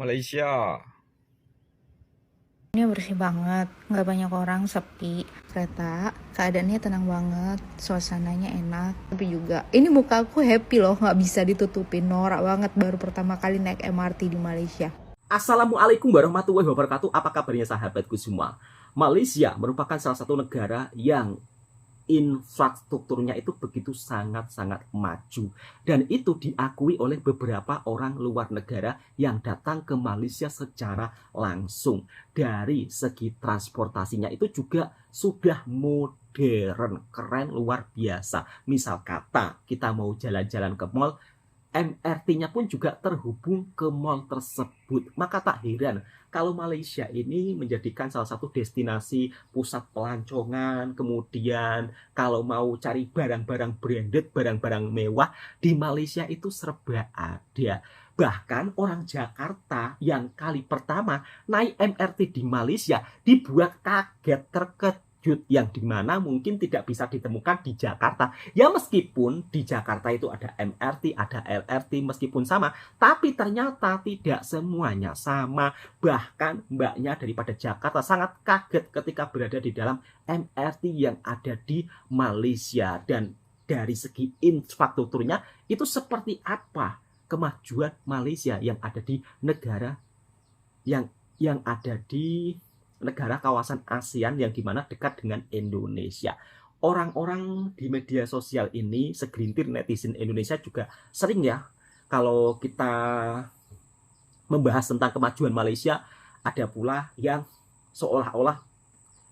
Malaysia. Ini bersih banget, nggak banyak orang, sepi, kereta, keadaannya tenang banget, suasananya enak, tapi juga ini muka aku happy loh, nggak bisa ditutupin, norak banget baru pertama kali naik MRT di Malaysia. Assalamualaikum warahmatullahi wabarakatuh. Apa kabarnya sahabatku semua? Malaysia merupakan salah satu negara yang infrastrukturnya itu begitu sangat-sangat maju, dan itu diakui oleh beberapa orang luar negara yang datang ke Malaysia secara langsung. Dari segi transportasinya itu juga sudah modern, keren, luar biasa. Misal kata kita mau jalan-jalan ke mall, MRT-nya pun juga terhubung ke mall tersebut. Maka tak heran kalau Malaysia ini menjadikan salah satu destinasi pusat pelancongan. Kemudian kalau mau cari barang-barang branded, barang-barang mewah, di Malaysia itu serba ada. Bahkan orang Jakarta yang kali pertama naik MRT di Malaysia dibuat kaget, terkejut, yang dimana mungkin tidak bisa ditemukan di Jakarta. Ya meskipun di Jakarta itu ada MRT, ada LRT, meskipun sama, tapi ternyata tidak semuanya sama. Bahkan mbaknya daripada Jakarta sangat kaget ketika berada di dalam MRT yang ada di Malaysia. Dan dari segi infrastrukturnya itu seperti apa kemajuan Malaysia yang ada di negara yang ada di negara kawasan ASEAN yang dimana dekat dengan Indonesia. Orang-orang di media sosial ini, segelintir netizen Indonesia juga sering ya, kalau kita membahas tentang kemajuan Malaysia, ada pula yang seolah-olah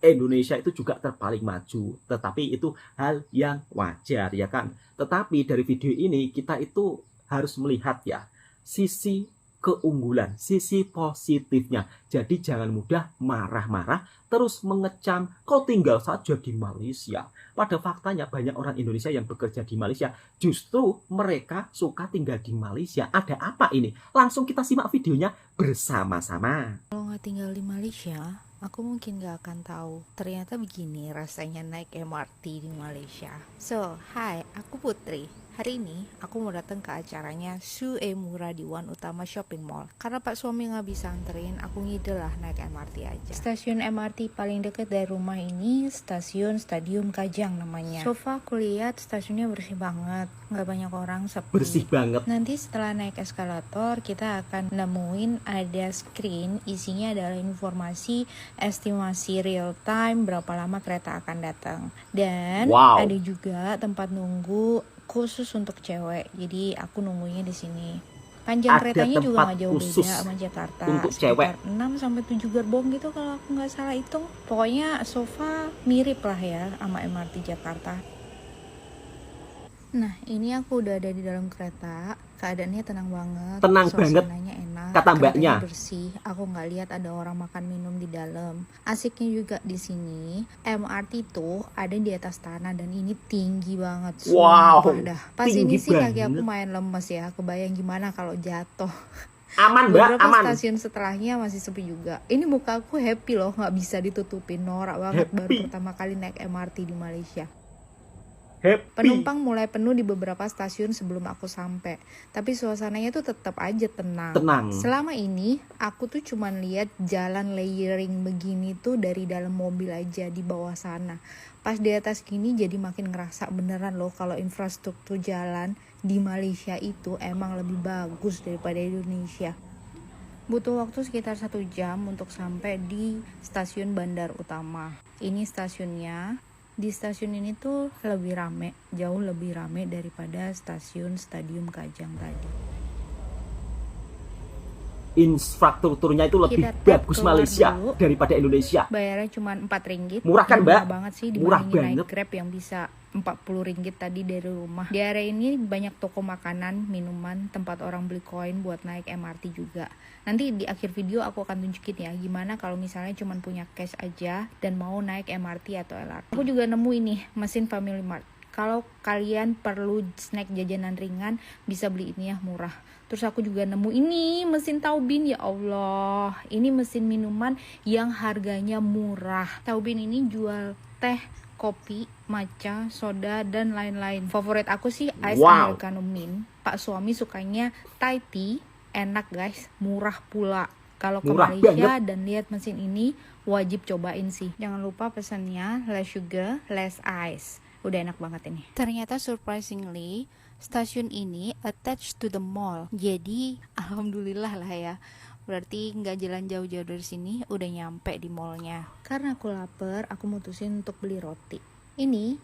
Indonesia itu juga terpaling maju. Tetapi itu hal yang wajar ya kan. Tetapi dari video ini kita itu harus melihat ya sisi keunggulan, sisi positifnya. Jadi jangan mudah marah-marah terus mengecam kau tinggal saja di Malaysia. Pada faktanya banyak orang Indonesia yang bekerja di Malaysia, justru mereka suka tinggal di Malaysia. Ada apa ini? Langsung kita simak videonya bersama-sama. Kalau nggak tinggal di Malaysia, aku mungkin nggak akan tahu ternyata begini rasanya naik MRT di Malaysia. So, hai, aku Putri. Hari ini aku mau datang ke acaranya Su Murah di One Utama Shopping Mall. Karena Pak suami nggak bisa anterin, aku ngide lah naik MRT aja. Stasiun MRT paling dekat dari rumah ini stasiun Stadium Kajang namanya. So far aku lihat stasiunnya bersih banget, nggak banyak orang, sepi. Bersih banget. Nanti setelah naik eskalator kita akan nemuin ada screen, isinya adalah informasi estimasi real time berapa lama kereta akan datang. Dan ada juga tempat nunggu khusus untuk cewek, jadi aku nunggunya di sini. Panjang keretanya juga nggak jauh beda sama Jakarta, sekitar 6-7 gerbong gitu kalau aku nggak salah hitung. Pokoknya sofa mirip lah ya sama MRT Jakarta. Nah, ini aku udah ada di dalam kereta, keadaannya tenang banget, suasananya enak, kata mbaknya bersih. Aku nggak lihat ada orang makan minum di dalam. Asiknya juga di sini, MRT tuh ada di atas tanah dan ini tinggi banget. Wow, dah. Pas ini sih kaki aku main lemes ya, kebayang gimana kalau jatuh. Aman mbak, beberapa aman. Stasiun setelahnya masih sepi juga. Ini muka aku happy loh, nggak bisa ditutupin, norak banget happy. Baru pertama kali naik MRT di Malaysia. Happy. Penumpang mulai penuh di beberapa stasiun sebelum aku sampai, tapi suasananya tuh tetap aja tenang. Selama ini aku tuh cuman lihat jalan layering begini tuh dari dalam mobil aja di bawah sana. Pas di atas gini jadi makin ngerasa beneran loh kalau infrastruktur jalan di Malaysia itu emang lebih bagus daripada Indonesia. Butuh waktu sekitar 1 jam untuk sampai di stasiun Bandar Utama. Ini stasiunnya. Di stasiun ini tuh lebih rame, jauh lebih rame daripada stasiun Stadium Kajang tadi. Infrastrukturnya itu lebih bagus Malaysia daripada Indonesia. Bayarnya cuma 4 ringgit. Murah kan mbak? Murah banget sih dibandingin naik Grab yang bisa 40 ringgit tadi dari rumah. Di area ini banyak toko makanan, minuman, tempat orang beli koin buat naik MRT juga. Nanti di akhir video aku akan tunjukin ya gimana kalau misalnya cuma punya cash aja dan mau naik MRT atau LRT. Aku juga nemu ini mesin Family Mart. Kalau kalian perlu snack jajanan ringan, bisa beli ini ya, murah. Terus aku juga nemu ini mesin Taubin, ya Allah. Ini mesin minuman yang harganya murah. Taubin ini jual teh, kopi, matcha, soda, dan lain-lain. Favorit aku sih Ice Americano Mint. Pak suami sukanya Thai tea. enak guys, murah pula. Kalau ke Murah Malaysia banget. dan lihat mesin ini, wajib cobain sih. Jangan lupa pesannya less sugar, less ice. Udah enak banget ini. Ternyata surprisingly, stasiun ini attached to the mall. Jadi, alhamdulillah lah ya. Berarti nggak jalan jauh-jauh dari sini, udah nyampe di mallnya. Karena aku lapar, aku mutusin untuk beli roti. Ini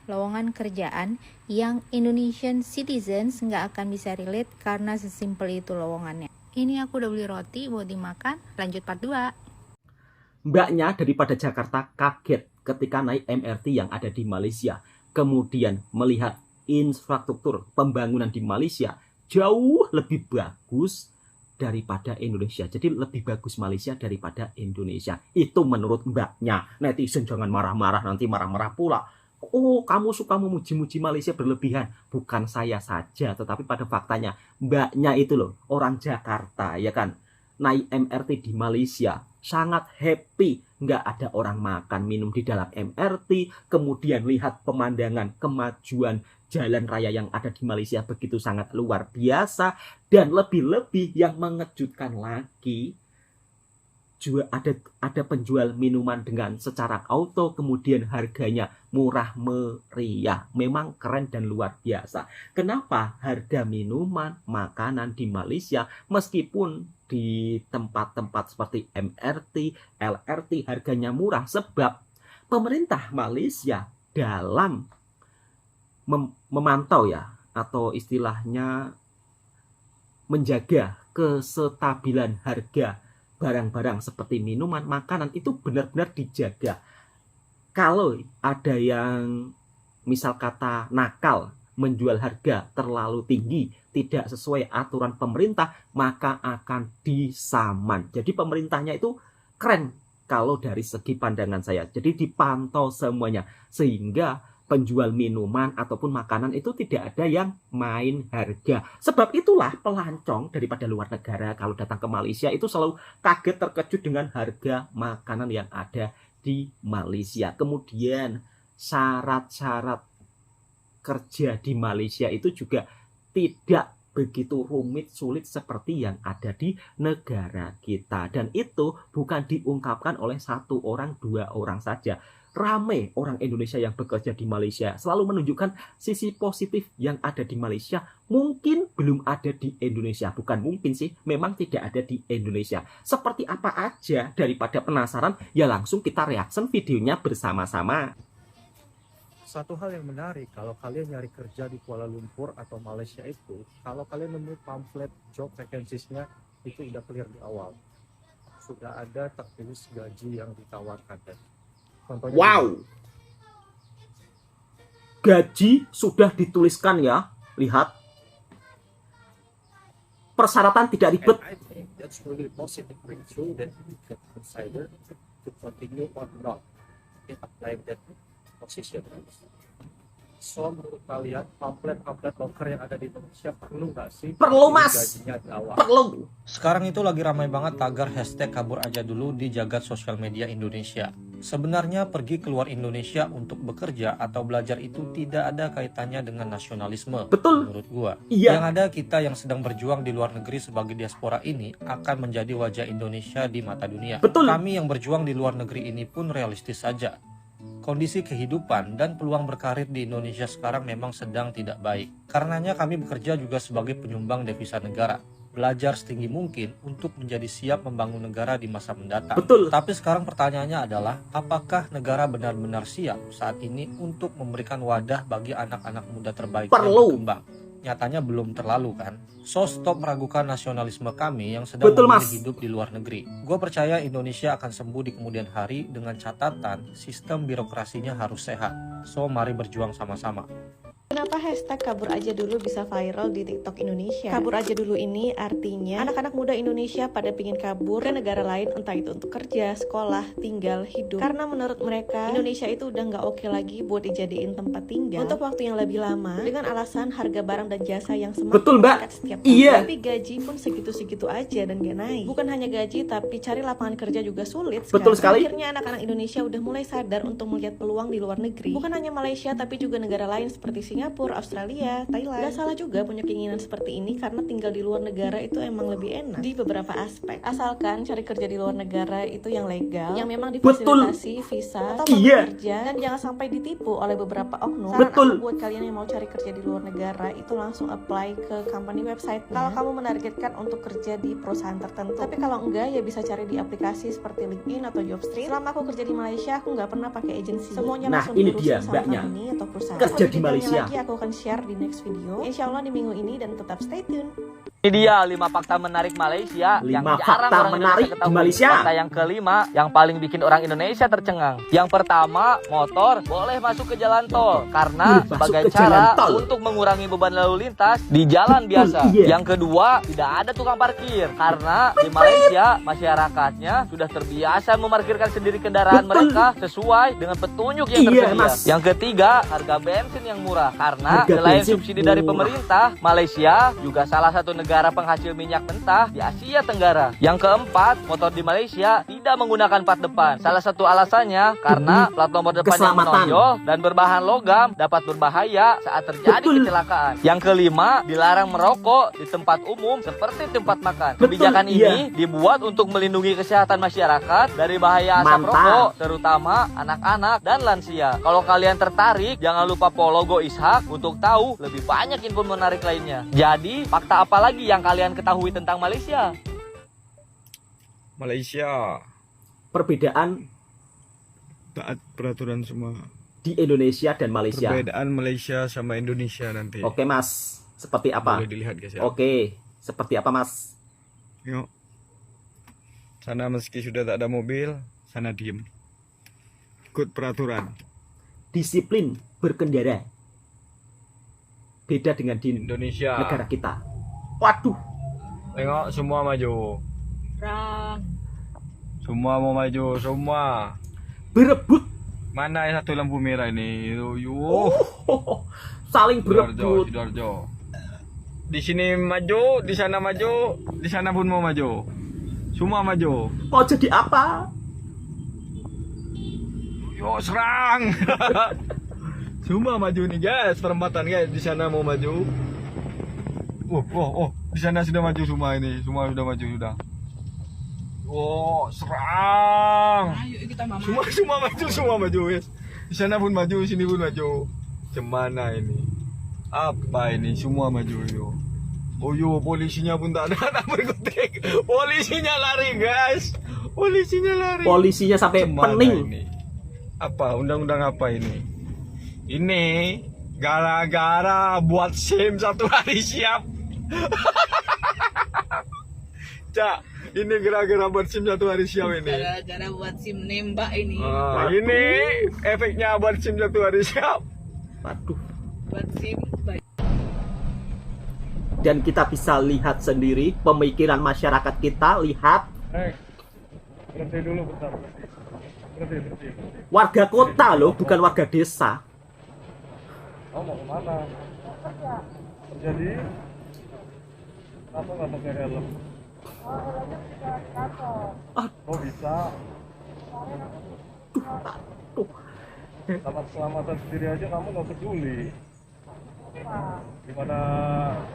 lowongan kerjaan yang Indonesian citizens nggak akan bisa relate karena sesimpel itu lowongannya. Ini aku udah beli roti buat dimakan, lanjut part 2. Mbaknya daripada Jakarta kaget ketika naik MRT yang ada di Malaysia. Kemudian melihat infrastruktur pembangunan di Malaysia jauh lebih bagus daripada Indonesia. Jadi lebih bagus Malaysia daripada Indonesia. Itu menurut mbaknya. Netizen jangan marah-marah, nanti marah-marah pula. Oh, kamu suka memuji-muji Malaysia berlebihan. Bukan saya saja, tetapi pada faktanya mbaknya itu loh, orang Jakarta, ya kan? Naik MRT di Malaysia, sangat happy. Nggak ada orang makan, minum di dalam MRT. Kemudian lihat pemandangan, kemajuan jalan raya yang ada di Malaysia begitu sangat luar biasa. Dan lebih-lebih yang mengejutkan lagi, ada penjual minuman dengan secara auto, kemudian harganya murah meriah. Memang keren dan luar biasa. Kenapa harga minuman, makanan di Malaysia, meskipun di tempat-tempat seperti MRT, LRT harganya murah? Sebab pemerintah Malaysia dalam memantau ya, atau istilahnya menjaga kestabilan harga barang-barang seperti minuman, makanan itu benar-benar dijaga. Kalau ada yang misal kata nakal menjual harga terlalu tinggi, tidak sesuai aturan pemerintah, maka akan disaman. Jadi pemerintahnya itu keren kalau dari segi pandangan saya. Jadi dipantau semuanya sehingga penjual minuman ataupun makanan itu tidak ada yang main harga. Sebab itulah pelancong daripada luar negara kalau datang ke Malaysia itu selalu kaget terkejut dengan harga makanan yang ada di Malaysia. Kemudian syarat-syarat kerja di Malaysia itu juga tidak begitu rumit sulit seperti yang ada di negara kita. Dan itu bukan diungkapkan oleh satu orang, dua orang saja. Ramai orang Indonesia yang bekerja di Malaysia, selalu menunjukkan sisi positif yang ada di Malaysia. Mungkin belum ada di Indonesia. Bukan mungkin sih, memang tidak ada di Indonesia. Seperti apa aja, daripada penasaran, ya langsung kita reaction videonya bersama-sama. Satu hal yang menarik, kalau kalian nyari kerja di Kuala Lumpur atau Malaysia itu, kalau kalian nemu pamflet job vacancies-nya, itu udah clear di awal. Sudah ada tertulis gaji yang ditawarkan. Contohnya wow, gaji sudah dituliskan ya. Lihat, persyaratan tidak ribet. I think that's really positive breakthrough that you can consider to continue or not in applying that position. So menurut kalian pamflet loker yang ada di Indonesia perlu nggak sih? Perlu mas, gajinya di awal? perlu. Sekarang itu lagi ramai banget tagar hashtag kabur aja dulu di jagat sosial media Indonesia. Sebenarnya pergi keluar Indonesia untuk bekerja atau belajar itu tidak ada kaitannya dengan nasionalisme. Betul. Menurut gua. Iya. Yang ada kita yang sedang berjuang di luar negeri sebagai diaspora ini akan menjadi wajah Indonesia di mata dunia. Betul. Kami yang berjuang di luar negeri ini pun realistis saja. Kondisi kehidupan dan peluang berkarir di Indonesia sekarang memang sedang tidak baik. Karenanya kami bekerja juga sebagai penyumbang devisa negara. Belajar setinggi mungkin untuk menjadi siap membangun negara di masa mendatang. Betul. Tapi sekarang pertanyaannya adalah, apakah negara benar-benar siap saat ini untuk memberikan wadah bagi anak-anak muda terbaik yang Perlu. berkembang? Nyatanya belum terlalu kan? So stop meragukan nasionalisme kami yang sedang Betul, memilih Mas. hidup di luar negeri. Gue percaya Indonesia akan sembuh di kemudian hari dengan catatan sistem birokrasinya harus sehat. So mari berjuang sama-sama. Kenapa hashtag kabur aja dulu bisa viral di TikTok Indonesia? Kabur aja dulu ini artinya anak-anak muda Indonesia pada pingin kabur ke negara lain, entah itu untuk kerja, sekolah, tinggal, hidup. Karena menurut mereka Indonesia itu udah nggak oke lagi buat dijadiin tempat tinggal untuk waktu yang lebih lama, dengan alasan harga barang dan jasa yang semakin Betul, Mbak. meningkat setiap tahun. Iya. Tapi gaji pun segitu-segitu aja dan gak naik. Bukan hanya gaji, tapi cari lapangan kerja juga sulit. Betul sekarang. sekali. Akhirnya anak-anak Indonesia udah mulai sadar untuk melihat peluang di luar negeri. Bukan hanya Malaysia, tapi juga negara lain seperti Singapura, Singapura, Australia, Thailand. Gak salah juga punya keinginan seperti ini karena tinggal di luar negara itu emang lebih enak di beberapa aspek. Asalkan cari kerja di luar negara itu yang legal, yang memang difasilitasi visa atau kerja, dan jangan sampai ditipu oleh beberapa oknum. Saran aku buat kalian yang mau cari kerja di luar negara itu langsung apply ke company website kalau kamu menargetkan untuk kerja di perusahaan tertentu. Tapi kalau enggak ya bisa cari di aplikasi seperti LinkedIn atau Jobstreet. Selama aku kerja di Malaysia aku nggak pernah pakai agensi. Semuanya langsung diurusin sama company atau perusahaan. Kerja di Malaysia lagi aku akan share di next video, insya Allah di minggu ini, dan tetap stay tune. Ini dia 5 fakta menarik Malaysia yang 5 jarang fakta orang menarik Indonesia ketahui. di Malaysia. Fakta yang kelima yang paling bikin orang Indonesia tercengang. Yang pertama, motor boleh masuk ke jalan tol karena sebagai cara untuk mengurangi beban lalu lintas di jalan biasa. Yang kedua, tidak ada tukang parkir karena di Malaysia masyarakatnya sudah terbiasa memarkirkan sendiri kendaraan mereka sesuai dengan petunjuk yang tersedia. Yang ketiga, harga bensin yang murah karena selain subsidi dari pemerintah, Malaysia juga salah satu negara penghasil minyak mentah di Asia Tenggara. Yang keempat, motor di Malaysia tidak menggunakan plat depan. Salah satu alasannya karena plat nomor depan yang menonjol dan berbahan logam dapat berbahaya saat terjadi kecelakaan. Yang kelima, dilarang merokok di tempat umum seperti tempat makan. Kebijakan ini dibuat untuk melindungi kesehatan masyarakat dari bahaya asap rokok, terutama anak-anak dan lansia. Kalau kalian tertarik, jangan lupa follow Go Ishak untuk tahu lebih banyak info menarik lainnya. Jadi, fakta apa lagi yang kalian ketahui tentang Malaysia? Malaysia perbedaan taat peraturan semua. di Indonesia dan Malaysia. Perbedaan Malaysia sama Indonesia nanti. Oke Mas, seperti apa? Boleh dilihat guys ya. Oke, seperti apa Mas? Yuk. Sana meski sudah tak ada mobil, sana diem. Ikut peraturan. Disiplin berkendara. Beda dengan di Indonesia. negara kita. Waduh. Tengok semua maju. Semua mau maju, semua. Berebut. Mana yang satu lampu merah ini? Saling berebut. Sidoarjo. Di sini maju, di sana maju, di sana pun mau maju. Semua maju. Mau jadi apa? Yuk serang. Semua maju nih guys, perempatan guys. Di sana mau maju. Di sana sudah maju semua ini. Semua sudah maju sudah. Serang. Ayo kita mama. Semua maju guys. Di sana pun maju, sini pun maju. Cemana ini? Apa ini? Semua maju yo. Polisinya pun tak ada berkutik. Polisinya lari guys. Polisinya sampai Cemana pening. ini? Apa? Undang-undang apa ini? Ini gara-gara buat SIM 1 hari siap. Cak, ini gara-gara buat SIM 1 hari siap ini. Gara-gara buat SIM nembak ini. Ini efeknya buat SIM 1 hari siap. Waduh. Buat SIM. Dan kita bisa lihat sendiri pemikiran masyarakat kita. Lihat. Berhenti dulu bentar. Berhenti. Warga kota loh, bukan warga desa. Kamu mau kemana? Terjadi? Kenapa nggak pakai helm? Oh bisa. Sama keselamatan sendiri aja kamu nggak peduli. Gimana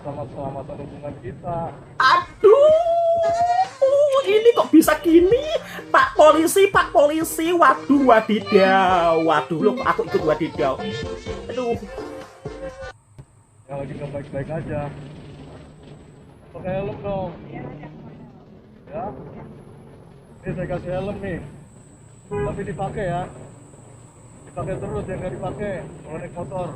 sama keselamatan hubungan kita? Aduh, ini kok bisa gini? Pak polisi, waduh, wadidaw. Waduh, loh aku ikut wadidaw. Aduh. Yang lagi nggak baik-baik aja. Pakai helm dong. Ya. Ini saya kasih helm nih. Tapi dipakai ya. Dipakai terus, ya nggak dipakai kalau naik motor.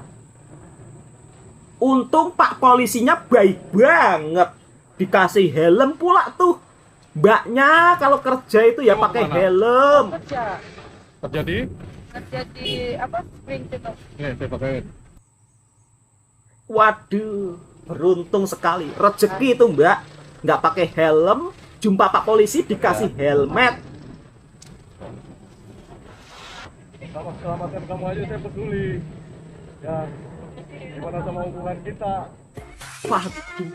Untung Pak polisinya baik banget. Dikasih helm pula tuh. Mbaknya kalau kerja itu ya pakai helm. Kerja di apa? Spring itu. Nih, saya pakai. Waduh, beruntung sekali. Rezeki itu Mbak. Nggak pakai helm, jumpa Pak polisi dikasih helmet. Sama keselamatan kamu aja saya peduli. Ya. Gimana sama hubungan kita? Waduh.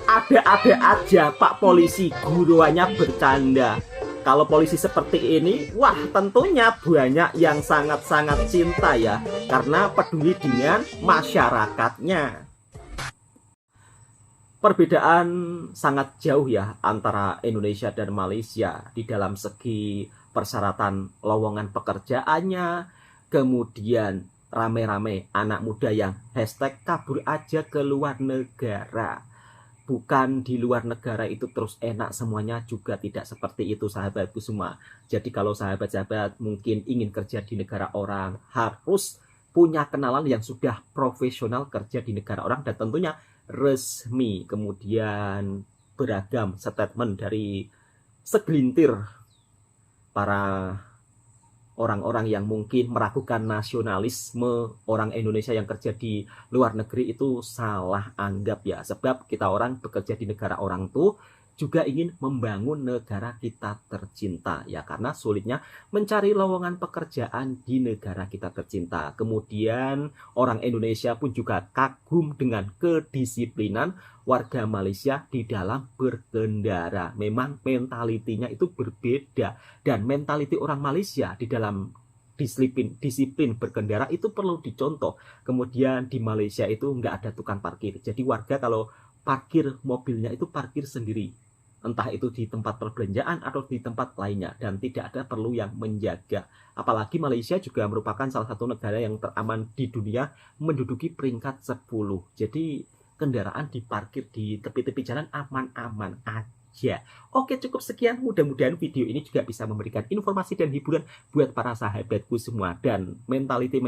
Ada aja Pak polisi guruannya bercanda. Kalau polisi seperti ini, wah tentunya banyak yang sangat-sangat cinta ya, karena peduli dengan masyarakatnya. Perbedaan sangat jauh ya antara Indonesia dan Malaysia di dalam segi persyaratan lowongan pekerjaannya, kemudian rame-rame anak muda yang hashtag kabur aja ke luar negara. Bukan di luar negara itu terus enak semuanya, juga tidak seperti itu sahabatku semua. Jadi kalau sahabat-sahabat mungkin ingin kerja di negara orang, harus punya kenalan yang sudah profesional kerja di negara orang dan tentunya resmi. Kemudian beragam statement dari segelintir para orang-orang yang mungkin meragukan nasionalisme orang Indonesia yang kerja di luar negeri itu salah anggap ya. Sebab kita orang bekerja di negara orang tuh juga ingin membangun negara kita tercinta ya, karena sulitnya mencari lowongan pekerjaan di negara kita tercinta. Kemudian orang Indonesia pun juga kagum dengan kedisiplinan warga Malaysia di dalam berkendara. Memang mentalitinya itu berbeda, dan mentaliti orang Malaysia di dalam disiplin berkendara itu perlu dicontoh. Kemudian di Malaysia itu nggak ada tukang parkir, jadi warga kalau parkir mobilnya itu parkir sendiri, entah itu di tempat perbelanjaan atau di tempat lainnya, dan tidak ada perlu yang menjaga. Apalagi Malaysia juga merupakan salah satu negara yang teraman di dunia, menduduki peringkat 10. Jadi kendaraan diparkir di tepi-tepi jalan aman-aman aja. Oke, cukup sekian. Mudah-mudahan video ini juga bisa memberikan informasi dan hiburan buat para sahabatku semua, dan mentality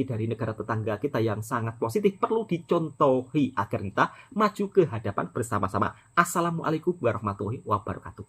dari negara tetangga kita yang sangat positif perlu dicontohi agar kita maju ke hadapan bersama-sama. Assalamualaikum warahmatullahi wabarakatuh.